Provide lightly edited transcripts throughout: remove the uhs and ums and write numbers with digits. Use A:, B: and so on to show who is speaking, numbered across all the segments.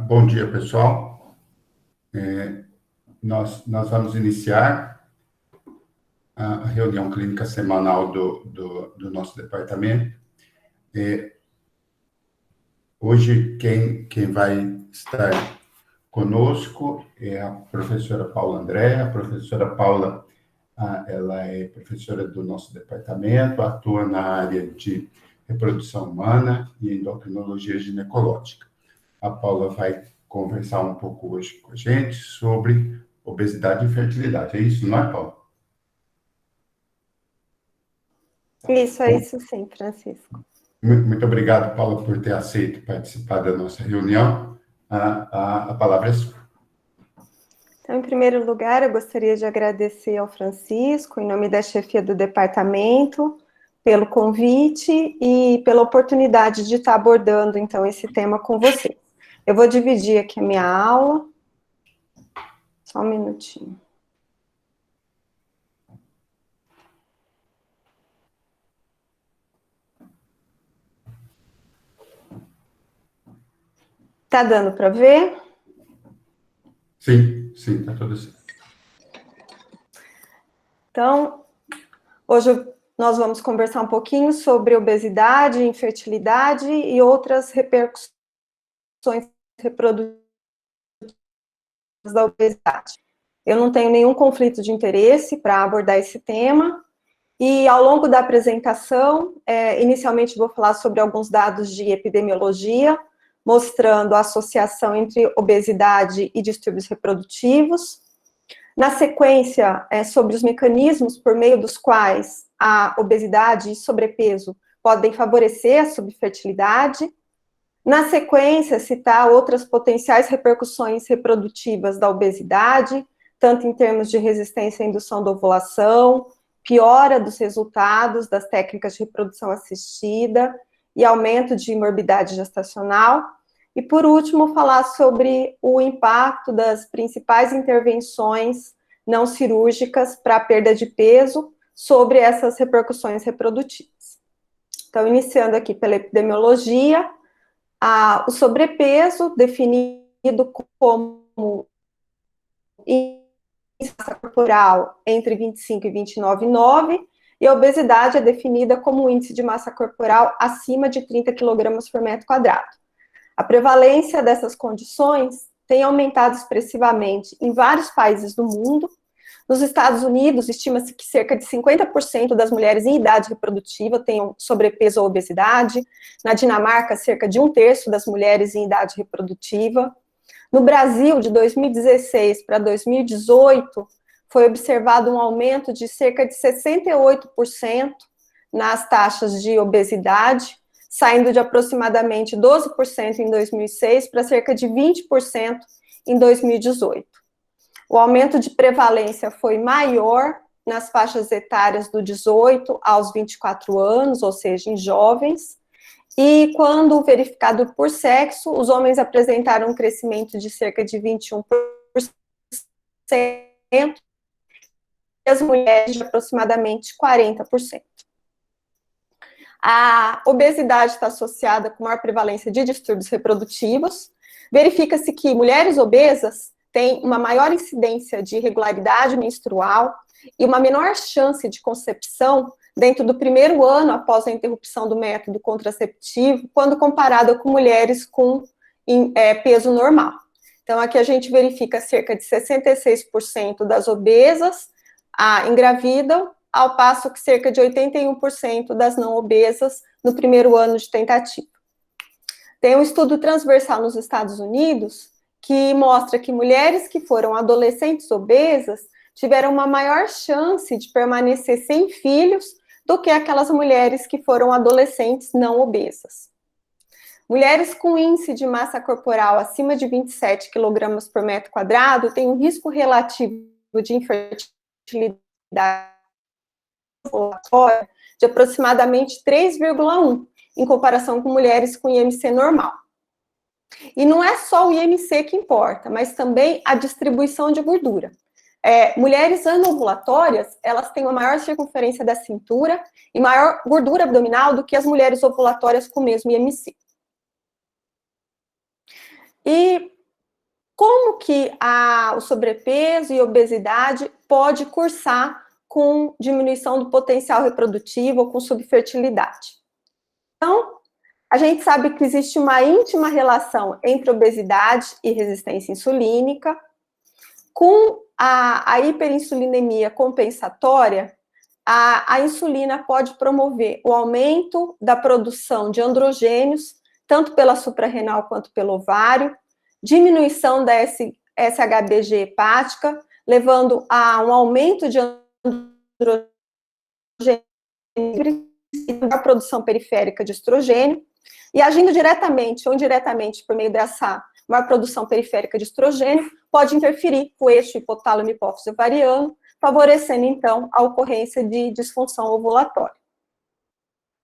A: Bom dia, pessoal. Nós vamos iniciar a reunião clínica semanal do nosso departamento. Hoje, quem vai estar conosco é a professora Paula André. A professora Paula, ela é professora do nosso departamento, atua na área de reprodução humana e endocrinologia ginecológica. A Paula vai conversar um pouco hoje com a gente sobre obesidade e fertilidade. É isso, não é, Paula?
B: Isso, é isso sim, Francisco.
A: Muito obrigado, Paula, por ter aceito participar da nossa reunião. A palavra é sua.
B: Então, em primeiro lugar, eu gostaria de agradecer ao Francisco, em nome da chefia do departamento, pelo convite e pela oportunidade de estar abordando, então, esse tema com você. Eu vou dividir aqui a minha aula. Só um minutinho. Tá dando para ver?
A: Sim, está tudo certo.
B: Então, hoje nós vamos conversar um pouquinho sobre obesidade, infertilidade e outras repercussões reprodutivas da obesidade. Eu não tenho nenhum conflito de interesse para abordar esse tema, e ao longo da apresentação, inicialmente vou falar sobre alguns dados de epidemiologia, mostrando a associação entre obesidade e distúrbios reprodutivos. Na sequência, sobre os mecanismos por meio dos quais a obesidade e sobrepeso podem favorecer a subfertilidade. Na sequência, citar outras potenciais repercussões reprodutivas da obesidade, tanto em termos de resistência à indução da ovulação, piora dos resultados das técnicas de reprodução assistida e aumento de morbidade gestacional. E, por último, falar sobre o impacto das principais intervenções não cirúrgicas para a perda de peso sobre essas repercussões reprodutivas. Então, iniciando aqui pela epidemiologia, o sobrepeso, definido como índice corporal entre 25 e 29,9, e a obesidade é definida como índice de massa corporal acima de 30 kg por metro quadrado. A prevalência dessas condições tem aumentado expressivamente em vários países do mundo. Nos Estados Unidos, estima-se que cerca de 50% das mulheres em idade reprodutiva tenham sobrepeso ou obesidade. Na Dinamarca, cerca de 1/3 das mulheres em idade reprodutiva. No Brasil, de 2016 para 2018, foi observado um aumento de cerca de 68% nas taxas de obesidade, saindo de aproximadamente 12% em 2006 para cerca de 20% em 2018. O aumento de prevalência foi maior nas faixas etárias do 18 aos 24 anos, ou seja, em jovens, e quando verificado por sexo, os homens apresentaram um crescimento de cerca de 21%, e as mulheres de aproximadamente 40%. A obesidade está associada com maior prevalência de distúrbios reprodutivos. Verifica-se que mulheres obesas têm uma maior incidência de irregularidade menstrual e uma menor chance de concepção dentro do primeiro ano após a interrupção do método contraceptivo, quando comparada com mulheres com peso normal. Então, aqui a gente verifica cerca de 66% das obesas engravidam, ao passo que cerca de 81% das não obesas no primeiro ano de tentativa. Tem um estudo transversal nos Estados Unidos que mostra que mulheres que foram adolescentes obesas tiveram uma maior chance de permanecer sem filhos do que aquelas mulheres que foram adolescentes não obesas. Mulheres com índice de massa corporal acima de 27 kg por metro quadrado têm um risco relativo de infertilidade de aproximadamente 3,1, em comparação com mulheres com IMC normal. E não é só o IMC que importa, mas também a distribuição de gordura. Mulheres anovulatórias, elas têm uma maior circunferência da cintura e maior gordura abdominal do que as mulheres ovulatórias com o mesmo IMC. E como que o sobrepeso e obesidade pode cursar com diminuição do potencial reprodutivo ou com subfertilidade. Então, a gente sabe que existe uma íntima relação entre obesidade e resistência insulínica. Com a hiperinsulinemia compensatória, a insulina pode promover o aumento da produção de androgênios, tanto pela suprarrenal quanto pelo ovário, diminuição da SHBG hepática, levando a um aumento de androgênio e da produção periférica de estrogênio, e agindo diretamente ou indiretamente por meio dessa maior produção periférica de estrogênio, pode interferir com o eixo hipotálamo e hipófise ovariano, favorecendo, então, a ocorrência de disfunção ovulatória.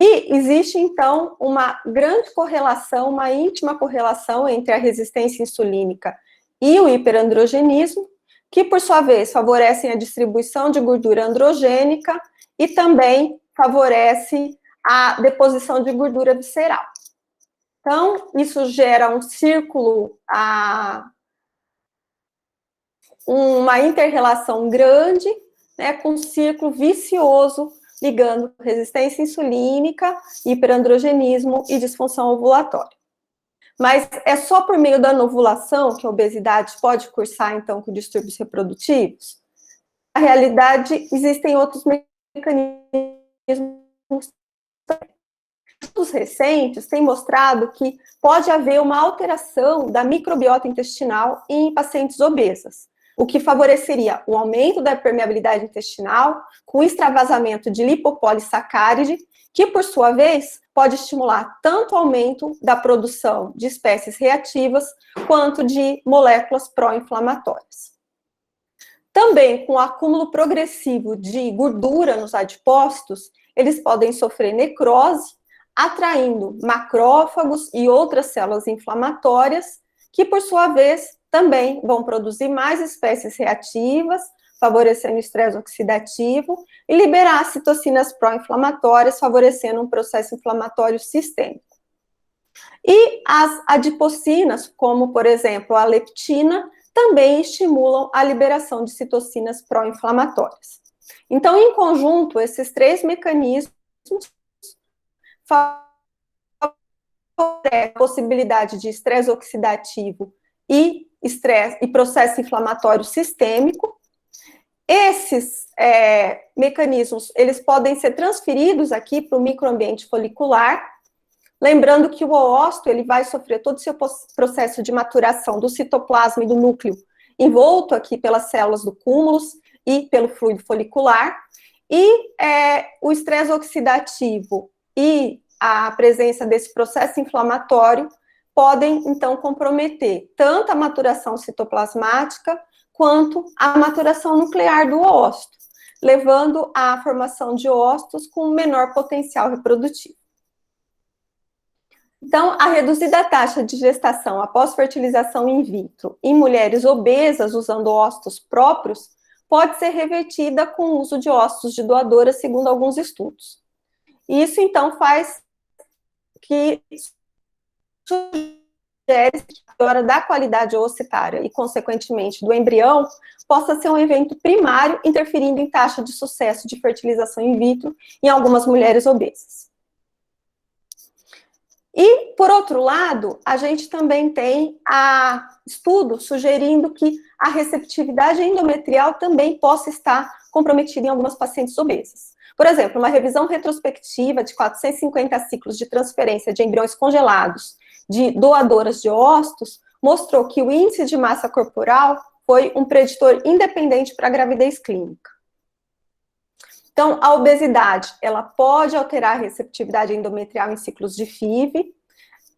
B: E existe, então, uma grande correlação, uma íntima correlação entre a resistência insulínica e o hiperandrogenismo, que, por sua vez, favorecem a distribuição de gordura androgênica e também favorece a deposição de gordura visceral. Então, isso gera um círculo, uma inter-relação grande, né, com um círculo vicioso ligando resistência insulínica, hiperandrogenismo e disfunção ovulatória. Mas é só por meio da anovulação que a obesidade pode cursar, então, com distúrbios reprodutivos? Na realidade, existem outros mecanismos. Estudos recentes têm mostrado que pode haver uma alteração da microbiota intestinal em pacientes obesas, o que favoreceria o aumento da permeabilidade intestinal com extravasamento de lipopolissacáride, que, por sua vez, pode estimular tanto o aumento da produção de espécies reativas quanto de moléculas pró-inflamatórias. Também, com o acúmulo progressivo de gordura nos adipócitos, eles podem sofrer necrose, atraindo macrófagos e outras células inflamatórias, que, por sua vez, também vão produzir mais espécies reativas, favorecendo o estresse oxidativo, e liberar citocinas pró-inflamatórias, favorecendo um processo inflamatório sistêmico. E as adipocinas, como, por exemplo, a leptina, também estimulam a liberação de citocinas pró-inflamatórias. Então, em conjunto, esses três mecanismos favorecem a possibilidade de estresse oxidativo e processo inflamatório sistêmico. Esses mecanismos, eles podem ser transferidos aqui para o microambiente folicular, lembrando que o oócito, ele vai sofrer todo o seu processo de maturação do citoplasma e do núcleo, envolto aqui pelas células do cúmulus e pelo fluido folicular, e o estresse oxidativo e a presença desse processo inflamatório podem, então, comprometer tanto a maturação citoplasmática quanto a maturação nuclear do oócito, levando à formação de oócitos com menor potencial reprodutivo. Então, a reduzida taxa de gestação após fertilização in vitro em mulheres obesas usando ócitos próprios pode ser revertida com o uso de ócitos de doadora, segundo alguns estudos. Isso, então, faz que sugere que a melhora da qualidade ocitária e, consequentemente, do embrião possa ser um evento primário interferindo em taxa de sucesso de fertilização in vitro em algumas mulheres obesas. E, por outro lado, a gente também tem estudos sugerindo que a receptividade endometrial também possa estar comprometida em algumas pacientes obesas. Por exemplo, uma revisão retrospectiva de 450 ciclos de transferência de embriões congelados de doadoras de ócitos mostrou que o índice de massa corporal foi um preditor independente para a gravidez clínica. Então, a obesidade, ela pode alterar a receptividade endometrial em ciclos de FIV.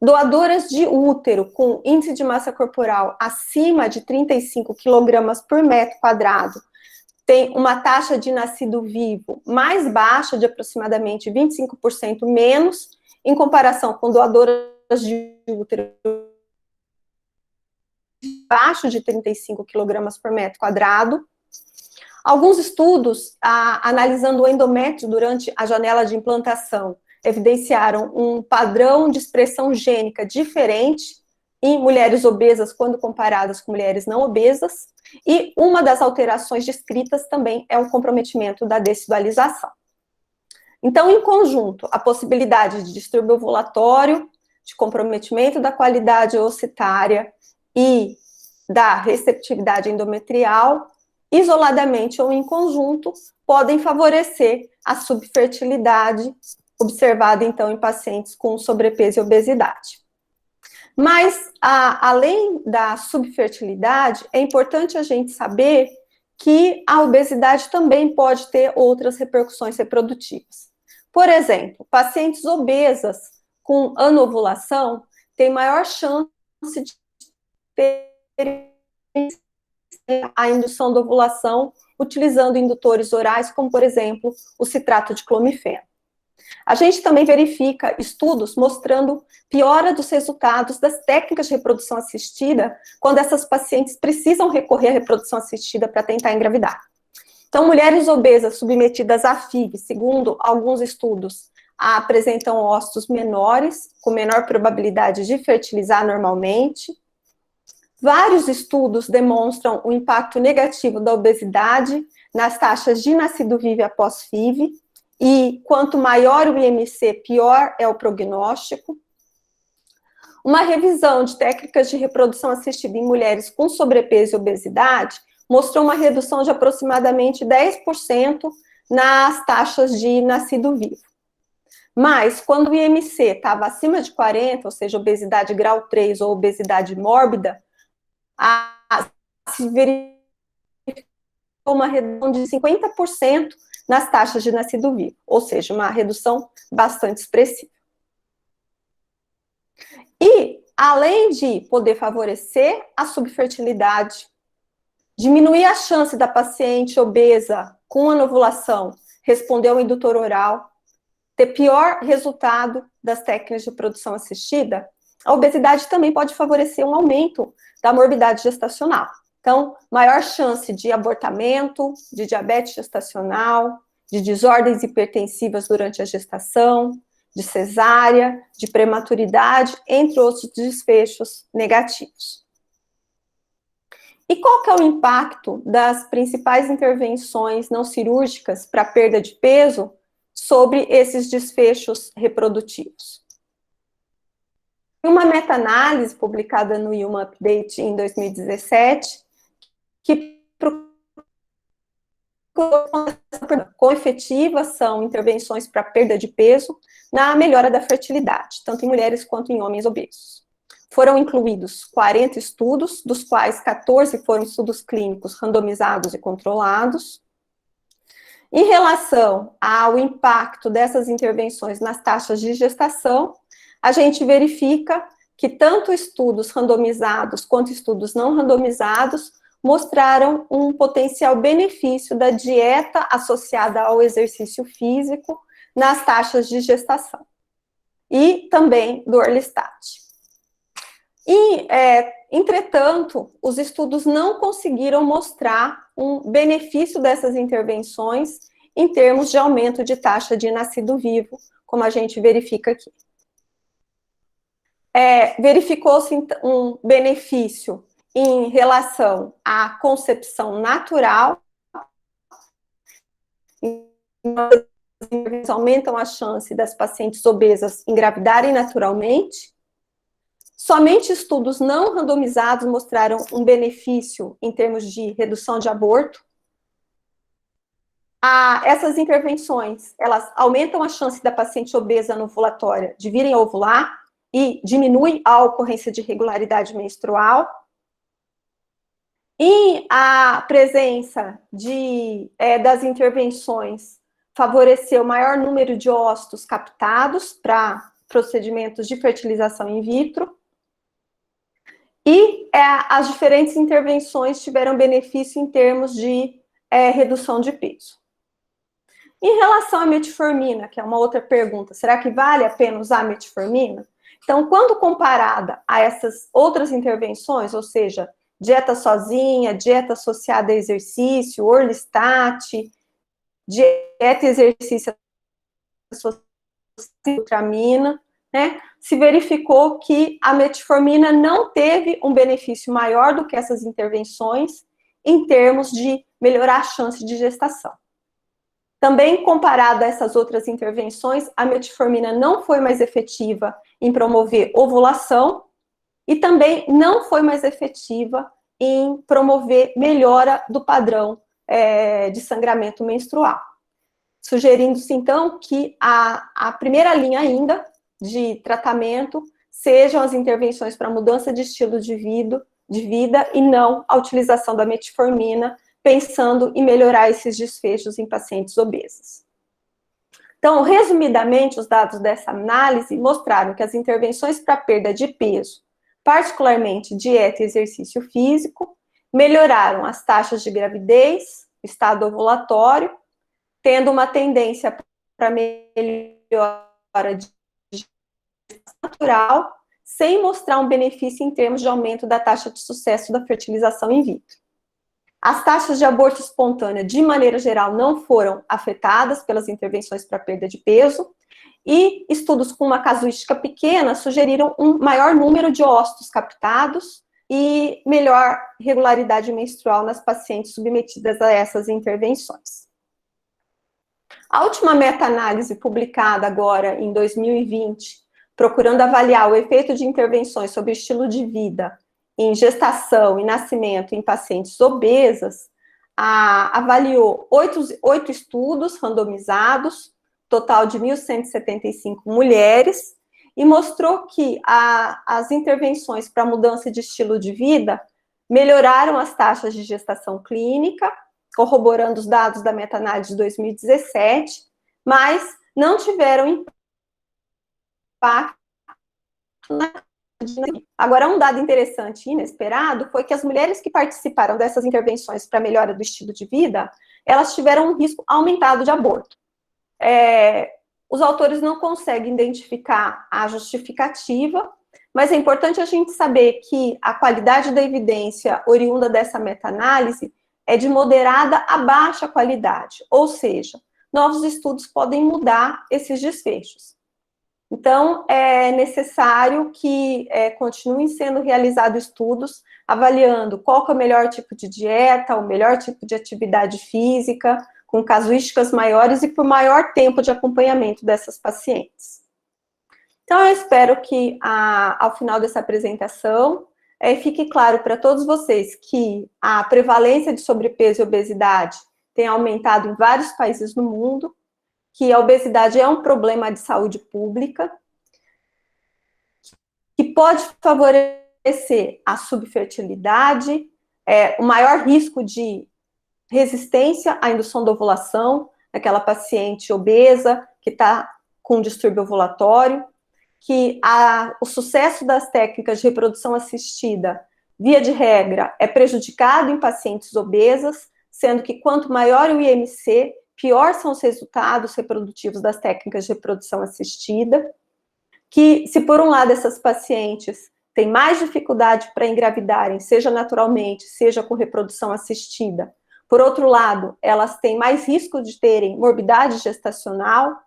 B: Doadoras de útero com índice de massa corporal acima de 35 kg por metro quadrado tem uma taxa de nascido vivo mais baixa, de aproximadamente 25% menos, em comparação com doadoras de útero abaixo de 35 kg por metro quadrado. Alguns estudos, analisando o endométrio durante a janela de implantação, evidenciaram um padrão de expressão gênica diferente em mulheres obesas quando comparadas com mulheres não obesas, e uma das alterações descritas também é o comprometimento da dessualização. Então, em conjunto, a possibilidade de distúrbio ovulatório, de comprometimento da qualidade ocitária e da receptividade endometrial, isoladamente ou em conjunto, podem favorecer a subfertilidade observada, então, em pacientes com sobrepeso e obesidade. Mas, além da subfertilidade, é importante a gente saber que a obesidade também pode ter outras repercussões reprodutivas. Por exemplo, pacientes obesas com anovulação têm maior chance de ter a indução da ovulação utilizando indutores orais, como, por exemplo, o citrato de clomifeno. A gente também verifica estudos mostrando piora dos resultados das técnicas de reprodução assistida quando essas pacientes precisam recorrer à reprodução assistida para tentar engravidar. Então, mulheres obesas submetidas à FIV, segundo alguns estudos, apresentam ócitos menores, com menor probabilidade de fertilizar normalmente. Vários estudos demonstram o impacto negativo da obesidade nas taxas de nascido vivo após FIV, e quanto maior o IMC, pior é o prognóstico. Uma revisão de técnicas de reprodução assistida em mulheres com sobrepeso e obesidade mostrou uma redução de aproximadamente 10% nas taxas de nascido vivo. Mas, quando o IMC estava acima de 40, ou seja, obesidade grau 3 ou obesidade mórbida, se verificou uma redução de 50% nas taxas de nascido vivo, ou seja, uma redução bastante expressiva. E, além de poder favorecer a subfertilidade, diminuir a chance da paciente obesa com anovulação responder ao indutor oral, ter pior resultado das técnicas de reprodução assistida, a obesidade também pode favorecer um aumento da morbidade gestacional. Então, maior chance de abortamento, de diabetes gestacional, de desordens hipertensivas durante a gestação, de cesárea, de prematuridade, entre outros desfechos negativos. E qual que é o impacto das principais intervenções não cirúrgicas para perda de peso sobre esses desfechos reprodutivos? Uma meta-análise publicada no Human Update em 2017, que quão efetivas são intervenções para perda de peso na melhora da fertilidade, tanto em mulheres quanto em homens obesos. Foram incluídos 40 estudos, dos quais 14 foram estudos clínicos randomizados e controlados. Em relação ao impacto dessas intervenções nas taxas de gestação, a gente verifica que tanto estudos randomizados quanto estudos não randomizados mostraram um potencial benefício da dieta associada ao exercício físico nas taxas de gestação e também do Orlistat. Entretanto, os estudos não conseguiram mostrar um benefício dessas intervenções em termos de aumento de taxa de nascido vivo, como a gente verifica aqui. Verificou-se um benefício em relação à concepção natural, aumentam a chance das pacientes obesas engravidarem naturalmente. Somente estudos não randomizados mostraram um benefício em termos de redução de aborto. Essas intervenções, elas aumentam a chance da paciente obesa anovulatória de virem a ovular e diminuem a ocorrência de irregularidade menstrual. E a presença das intervenções favoreceu o maior número de ócitos captados para procedimentos de fertilização in vitro. E as diferentes intervenções tiveram benefício em termos de redução de peso. Em relação à metformina, que é uma outra pergunta, será que vale a pena usar a metformina? Então, quando comparada a essas outras intervenções, ou seja, dieta sozinha, dieta associada a exercício, Orlistat, dieta e exercício associada a ultramina, né, se verificou que a metformina não teve um benefício maior do que essas intervenções em termos de melhorar a chance de gestação. Também, comparado a essas outras intervenções, a metformina não foi mais efetiva em promover ovulação e também não foi mais efetiva em promover melhora do padrão de sangramento menstrual. Sugerindo-se, então, que a primeira linha ainda de tratamento sejam as intervenções para mudança de estilo de vida e não a utilização da metformina, pensando em melhorar esses desfechos em pacientes obesos. Então, resumidamente, os dados dessa análise mostraram que as intervenções para perda de peso, particularmente dieta e exercício físico, melhoraram as taxas de gravidez, estado ovulatório, tendo uma tendência para melhora de natural, sem mostrar um benefício em termos de aumento da taxa de sucesso da fertilização in vitro. As taxas de aborto espontâneo, de maneira geral, não foram afetadas pelas intervenções para perda de peso, e estudos com uma casuística pequena sugeriram um maior número de óvulos captados e melhor regularidade menstrual nas pacientes submetidas a essas intervenções. A última meta-análise publicada agora em 2020, procurando avaliar o efeito de intervenções sobre estilo de vida em gestação e nascimento em pacientes obesas, avaliou 8 estudos randomizados, total de 1.175 mulheres, e mostrou que as intervenções para mudança de estilo de vida melhoraram as taxas de gestação clínica, corroborando os dados da meta-análise de 2017, mas não tiveram impacto na. Agora, um dado interessante e inesperado foi que as mulheres que participaram dessas intervenções para melhora do estilo de vida, elas tiveram um risco aumentado de aborto. Os autores não conseguem identificar a justificativa, mas é importante a gente saber que a qualidade da evidência oriunda dessa meta-análise é de moderada a baixa qualidade, ou seja, novos estudos podem mudar esses desfechos. Então, é necessário que continuem sendo realizados estudos avaliando qual que é o melhor tipo de dieta, o melhor tipo de atividade física, com casuísticas maiores e por maior tempo de acompanhamento dessas pacientes. Então, eu espero que, ao final dessa apresentação, fique claro para todos vocês que a prevalência de sobrepeso e obesidade tem aumentado em vários países no mundo, que a obesidade é um problema de saúde pública, que pode favorecer a subfertilidade, o maior risco de resistência à indução da ovulação, naquela paciente obesa que está com distúrbio ovulatório, que o sucesso das técnicas de reprodução assistida, via de regra, é prejudicado em pacientes obesas, sendo que quanto maior o IMC, pior são os resultados reprodutivos das técnicas de reprodução assistida, que se por um lado essas pacientes têm mais dificuldade para engravidarem, seja naturalmente, seja com reprodução assistida, por outro lado, elas têm mais risco de terem morbidade gestacional,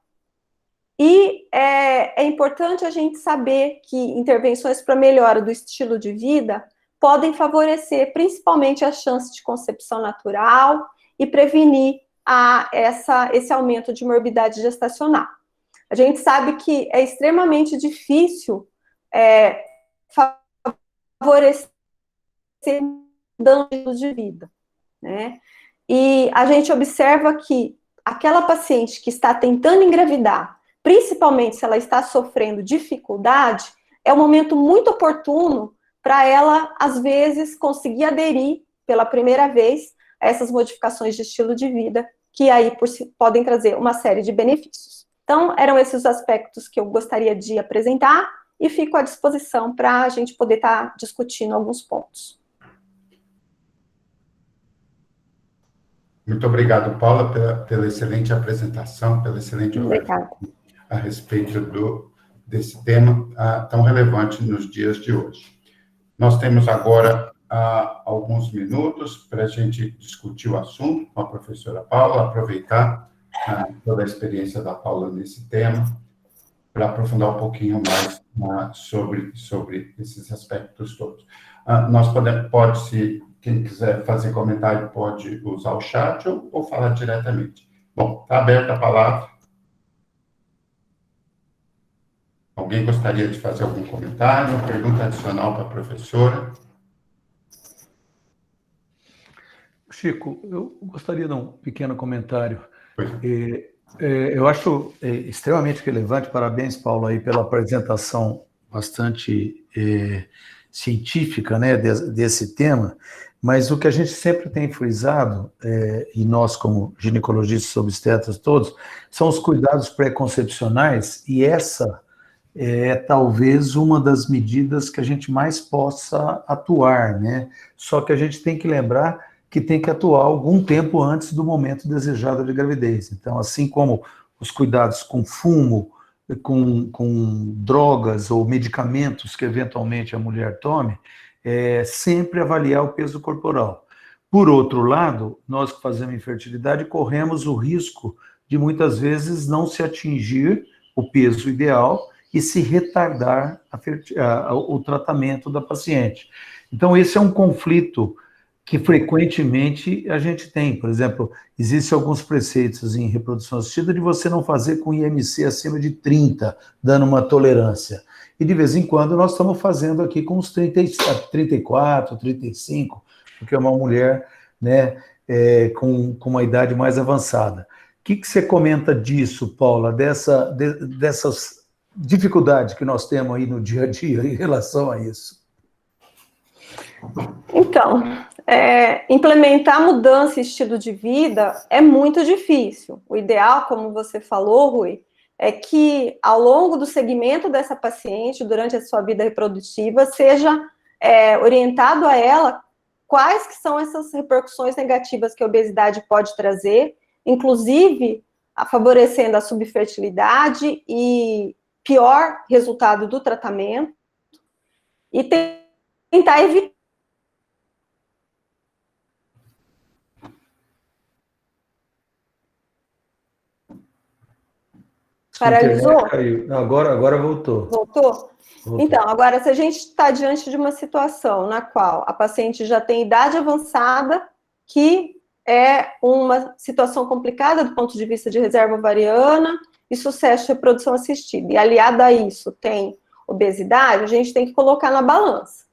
B: e é importante a gente saber que intervenções para melhora do estilo de vida podem favorecer principalmente a chance de concepção natural e prevenir esse aumento de morbidade gestacional. A gente sabe que é extremamente difícil favorecer dano de vida, né? E a gente observa que aquela paciente que está tentando engravidar, principalmente se ela está sofrendo dificuldade, é um momento muito oportuno para ela, às vezes, conseguir aderir pela primeira vez a essas modificações de estilo de vida, que aí podem trazer uma série de benefícios. Então, eram esses os aspectos que eu gostaria de apresentar e fico à disposição para a gente poder estar discutindo alguns pontos.
A: Muito obrigado, Paula, pela excelente apresentação, pela excelente a respeito desse tema tão relevante nos dias de hoje. Nós temos agora alguns minutos para a gente discutir o assunto com a professora Paula, aproveitar toda a experiência da Paula nesse tema. para aprofundar um pouquinho mais sobre esses aspectos todos. Nós quem quiser fazer comentário pode usar o chat ou falar diretamente. Bom, está aberta a palavra. Alguém gostaria de fazer algum comentário, pergunta adicional para a professora?
C: Chico, eu gostaria de um pequeno comentário.
A: Pois.
C: Eu acho extremamente relevante, parabéns, Paulo, aí pela apresentação bastante científica, né, desse tema, mas o que a gente sempre tem frisado, e nós como ginecologistas obstetras todos, são os cuidados pré-concepcionais, e essa é talvez uma das medidas que a gente mais possa atuar, né? Só que a gente tem que lembrar que tem que atuar algum tempo antes do momento desejado de gravidez. Então, assim como os cuidados com fumo, com drogas ou medicamentos que eventualmente a mulher tome, sempre avaliar o peso corporal. Por outro lado, nós que fazemos infertilidade corremos o risco de muitas vezes não se atingir o peso ideal e se retardar o tratamento da paciente. Então, esse é um conflito que frequentemente a gente tem. Por exemplo, existem alguns preceitos em reprodução assistida de você não fazer com IMC acima de 30, dando uma tolerância. E de vez em quando nós estamos fazendo aqui com uns 34, 35, porque é uma mulher, né, com uma idade mais avançada. O que você comenta disso, Paula, dessas dificuldades que nós temos aí no dia a dia em relação a isso?
B: Então, implementar mudança em estilo de vida é muito difícil. O ideal, como você falou, Rui, é que ao longo do segmento dessa paciente, durante a sua vida reprodutiva, seja orientado a ela quais que são essas repercussões negativas que a obesidade pode trazer, inclusive favorecendo a subfertilidade e pior resultado do tratamento, e tentar evitar. Paralisou?
C: Caiu. Agora voltou.
B: Voltou? Então, agora, se a gente está diante de uma situação na qual a paciente já tem idade avançada, que é uma situação complicada do ponto de vista de reserva ovariana e sucesso de reprodução assistida, e aliado a isso tem obesidade, a gente tem que colocar na balança.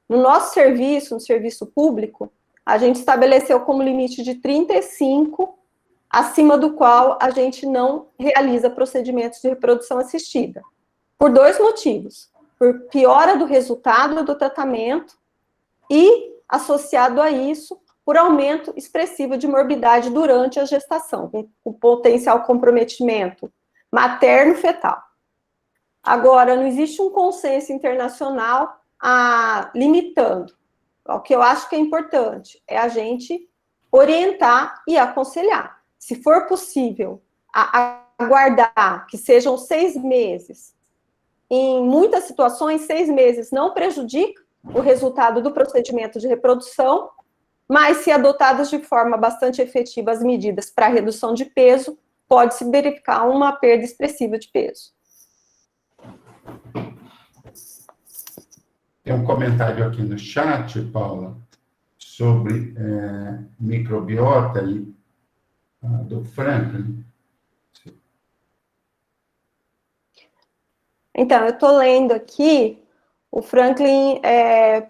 B: No nosso serviço, no serviço público, a gente estabeleceu como limite de 35, acima do qual a gente não realiza procedimentos de reprodução assistida. Por dois motivos. Por piora do resultado do tratamento e, associado a isso, por aumento expressivo de morbidade durante a gestação, com potencial comprometimento materno-fetal. Agora, não existe um consenso internacional limitando. O que eu acho que é importante é a gente orientar e aconselhar. Se for possível, aguardar que sejam 6 meses, em muitas situações, 6 meses não prejudica o resultado do procedimento de reprodução, mas se adotadas de forma bastante efetiva as medidas para redução de peso, pode-se verificar uma perda expressiva de peso.
A: Tem um comentário aqui no chat, Paula, sobre microbiota do Franklin.
B: Então, eu estou lendo aqui, o Franklin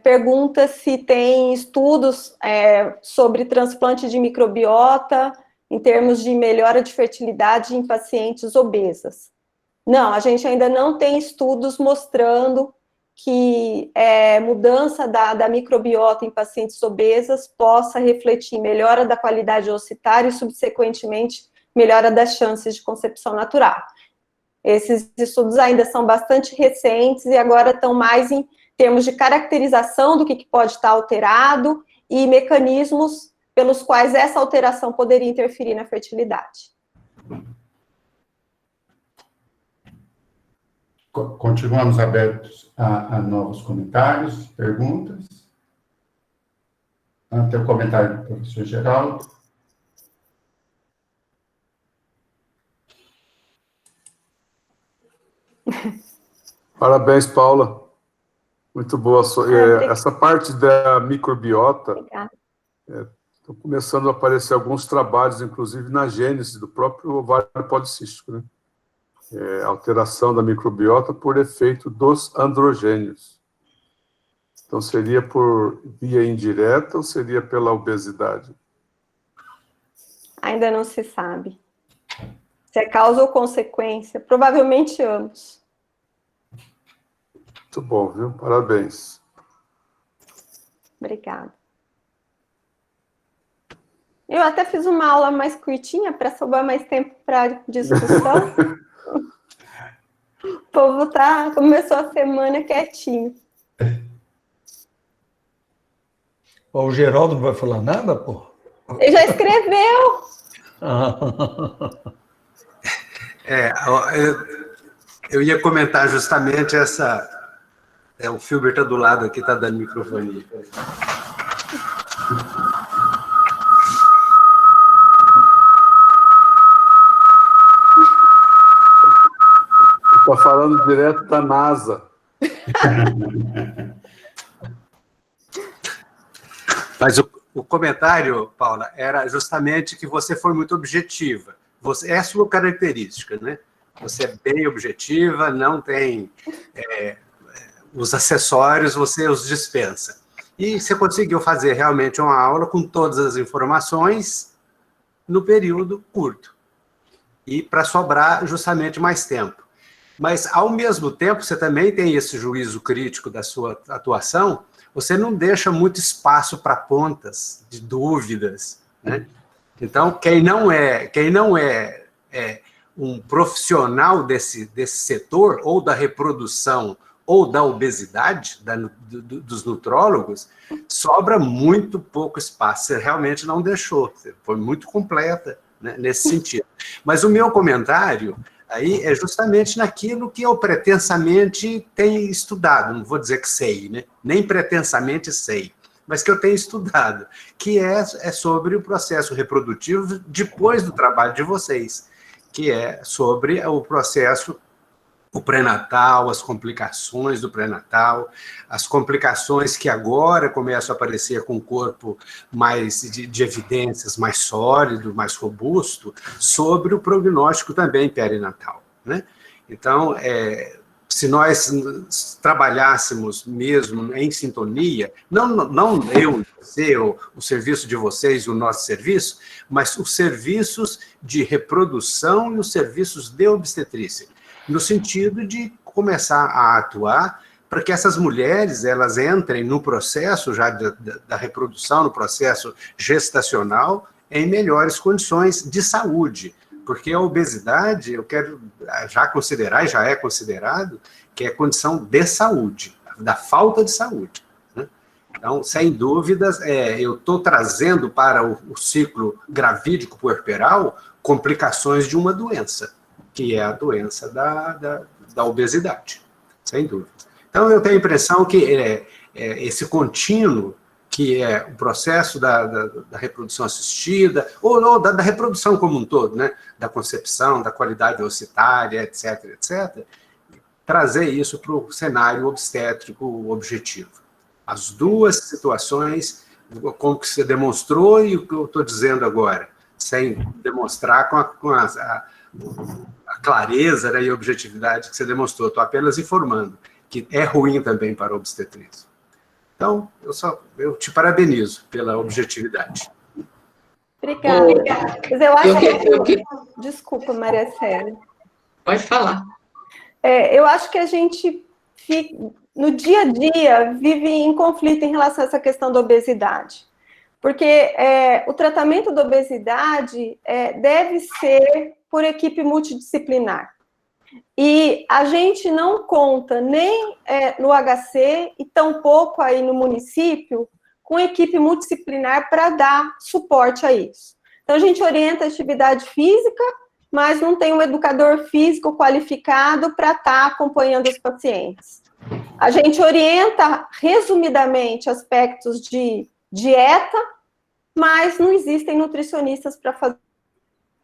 B: pergunta se tem estudos sobre transplante de microbiota em termos de melhora de fertilidade em pacientes obesas. Não, a gente ainda não tem estudos mostrando que mudança da microbiota em pacientes obesas possa refletir melhora da qualidade ocitária e, subsequentemente, melhora das chances de concepção natural. Esses estudos ainda são bastante recentes e agora estão mais em termos de caracterização do que pode estar alterado e mecanismos pelos quais essa alteração poderia interferir na fertilidade.
A: Continuamos abertos a novos comentários, perguntas. Tem um comentário do professor Geraldo.
D: Parabéns, Paula. Muito boa. Essa parte da microbiota, estão começando a aparecer alguns trabalhos, inclusive na gênese do próprio ovário policístico, né? Alteração da microbiota por efeito dos androgênios. Então, seria por via indireta ou seria pela obesidade?
B: Ainda não se sabe. Se é causa ou consequência, provavelmente ambos.
D: Muito bom, viu? Parabéns.
B: Obrigada. Eu até fiz uma aula mais curtinha para sobrar mais tempo para discussão. O povo começou a semana quietinho.
C: O Geraldo não vai falar nada, pô?
B: Ele já escreveu.
E: Eu ia comentar justamente essa... o Filber está do lado aqui, está dando microfone.
D: Está falando direto da NASA.
E: Mas o comentário, Paula, era justamente que você foi muito objetiva. É a sua característica, né? Você é bem objetiva, não tem... os acessórios, você os dispensa. E você conseguiu fazer realmente uma aula com todas as informações no período curto. E para sobrar justamente mais tempo. Mas, ao mesmo tempo, você também tem esse juízo crítico da sua atuação, você não deixa muito espaço para pontas de dúvidas, né? Então, quem não é um profissional desse setor, ou da reprodução, ou da obesidade, dos nutrólogos, sobra muito pouco espaço. Você realmente não deixou, você foi muito completa, né, nesse sentido. Mas o meu comentário aí é justamente naquilo que eu pretensamente tenho estudado, não vou dizer que sei, né? Nem pretensamente sei, mas que eu tenho estudado, que é sobre o processo reprodutivo depois do trabalho de vocês, que é sobre o processo, o pré-natal, as complicações do pré-natal, as complicações que agora começam a aparecer com o corpo mais de evidências, mais sólido, mais robusto, sobre o prognóstico também perinatal, né? Então, se nós trabalhássemos mesmo em sintonia, não eu, você, o serviço de vocês e o nosso serviço, mas os serviços de reprodução e os serviços de obstetrícia, no sentido de começar a atuar para que essas mulheres elas entrem no processo já da reprodução, no processo gestacional, em melhores condições de saúde. Porque a obesidade, eu quero já considerar, e já é considerado, que é condição de saúde, da falta de saúde, né? Então, sem dúvidas, eu estou trazendo para o ciclo gravídico puerperal complicações de uma doença, que é a doença da obesidade, sem dúvida. Então, eu tenho a impressão que esse contínuo, que é o processo da reprodução assistida, ou da reprodução como um todo, né? Da concepção, da qualidade ocitária, etc., etc., trazer isso para o cenário obstétrico objetivo. As duas situações, como que você demonstrou e o que eu estou dizendo agora, sem demonstrar com a clareza, né, e objetividade que você demonstrou. Estou apenas informando que é ruim também para a obstetrícia. Então, eu te parabenizo pela objetividade.
B: Obrigada. Mas eu acho Desculpa, Maria Célia.
F: Pode falar.
B: Eu acho que a gente, no dia a dia, vive em conflito em relação a essa questão da obesidade. Porque o tratamento da obesidade deve ser por equipe multidisciplinar. E a gente não conta nem no HC e tampouco aí no município com equipe multidisciplinar para dar suporte a isso. Então, a gente orienta a atividade física, mas não tem um educador físico qualificado para estar acompanhando os pacientes. A gente orienta, resumidamente, aspectos de dieta, mas não existem nutricionistas para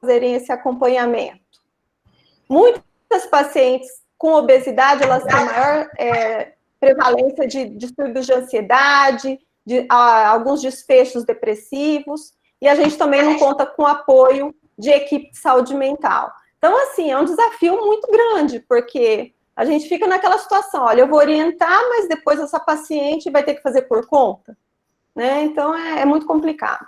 B: fazerem esse acompanhamento. Muitas pacientes com obesidade, elas têm maior prevalência de distúrbios de ansiedade, alguns desfechos depressivos, e a gente também não conta com apoio de equipe de saúde mental. Então, assim, é um desafio muito grande, porque a gente fica naquela situação, olha, eu vou orientar, mas depois essa paciente vai ter que fazer por conta, né? Então, é muito complicado.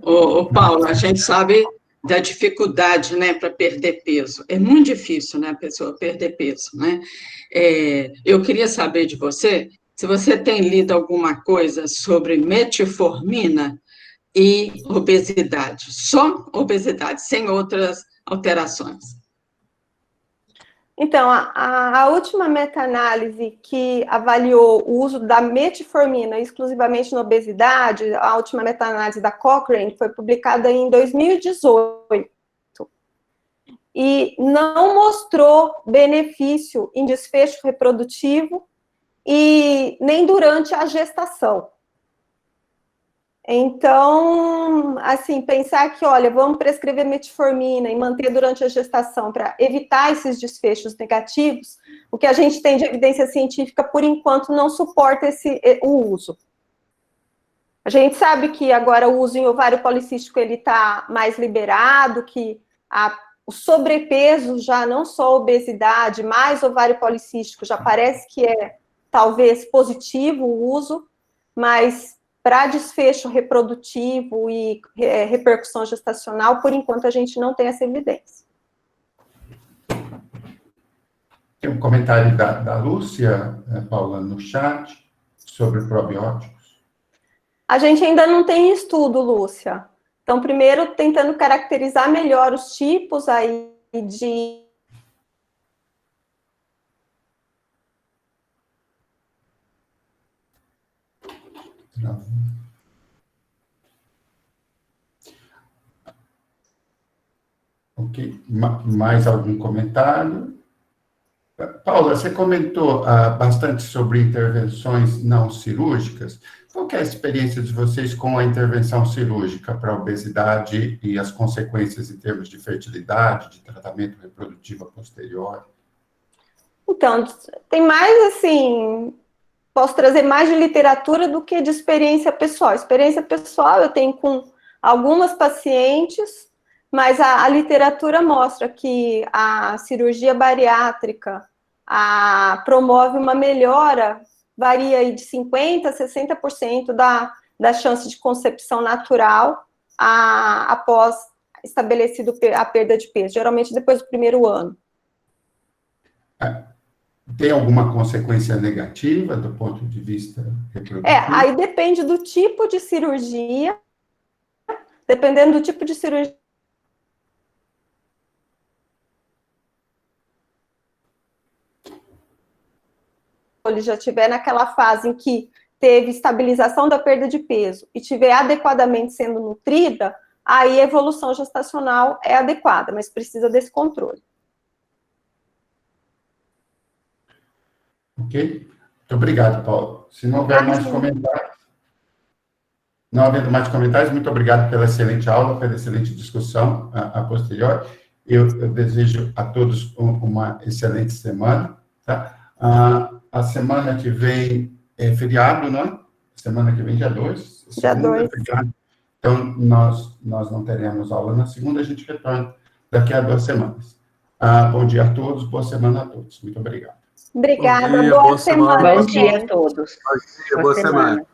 F: Ô, Paula, a gente sabe da dificuldade, né, para perder peso. É muito difícil, né, a pessoa perder peso, né? Eu queria saber de você, se você tem lido alguma coisa sobre metformina e obesidade, só obesidade, sem outras alterações.
B: Então, a última meta-análise que avaliou o uso da metformina exclusivamente na obesidade, a última meta-análise da Cochrane, foi publicada em 2018. E não mostrou benefício em desfecho reprodutivo e nem durante a gestação. Então, assim, pensar que, olha, vamos prescrever metformina e manter durante a gestação para evitar esses desfechos negativos, o que a gente tem de evidência científica, por enquanto, não suporta o uso. A gente sabe que agora o uso em ovário policístico ele está mais liberado, que o sobrepeso, já não só obesidade, mais ovário policístico, já parece que é talvez positivo o uso, mas para desfecho reprodutivo e repercussão gestacional, por enquanto, a gente não tem essa evidência.
A: Tem um comentário da Lúcia, Paula, no chat, sobre probióticos.
B: A gente ainda não tem estudo, Lúcia. Então, primeiro, tentando caracterizar melhor os tipos aí de...
A: Ok, mais algum comentário? Paula, você comentou bastante sobre intervenções não cirúrgicas. Qual que é a experiência de vocês com a intervenção cirúrgica para a obesidade e as consequências em termos de fertilidade, de tratamento reprodutivo posterior?
B: Então, tem mais, assim, posso trazer mais de literatura do que de experiência pessoal. Experiência pessoal eu tenho com algumas pacientes, mas a literatura mostra que a cirurgia bariátrica promove uma melhora, varia aí de 50% a 60% da chance de concepção natural após estabelecido a perda de peso, geralmente depois do primeiro ano.
A: Tem alguma consequência negativa do ponto de vista reprodutivo?
B: Aí depende do tipo de cirurgia, dependendo do tipo de cirurgia, ele já estiver naquela fase em que teve estabilização da perda de peso e estiver adequadamente sendo nutrida, aí a evolução gestacional é adequada, mas precisa desse controle.
A: Ok? Muito obrigado, Paulo. Se não houver mais comentários, não havendo mais comentários, muito obrigado pela excelente aula, pela excelente discussão a posterior. Eu desejo a todos uma excelente semana, tá? A semana que vem é feriado, não é? Semana que vem, dia 2.
B: Dia 2.
A: Então, nós não teremos aula na segunda, a gente retorna daqui a 2 semanas. Bom dia a todos, boa semana a todos. Muito obrigado.
B: Obrigada,
D: Bom dia,
B: boa semana.
G: Bom dia a todos.
E: Bom dia, boa semana.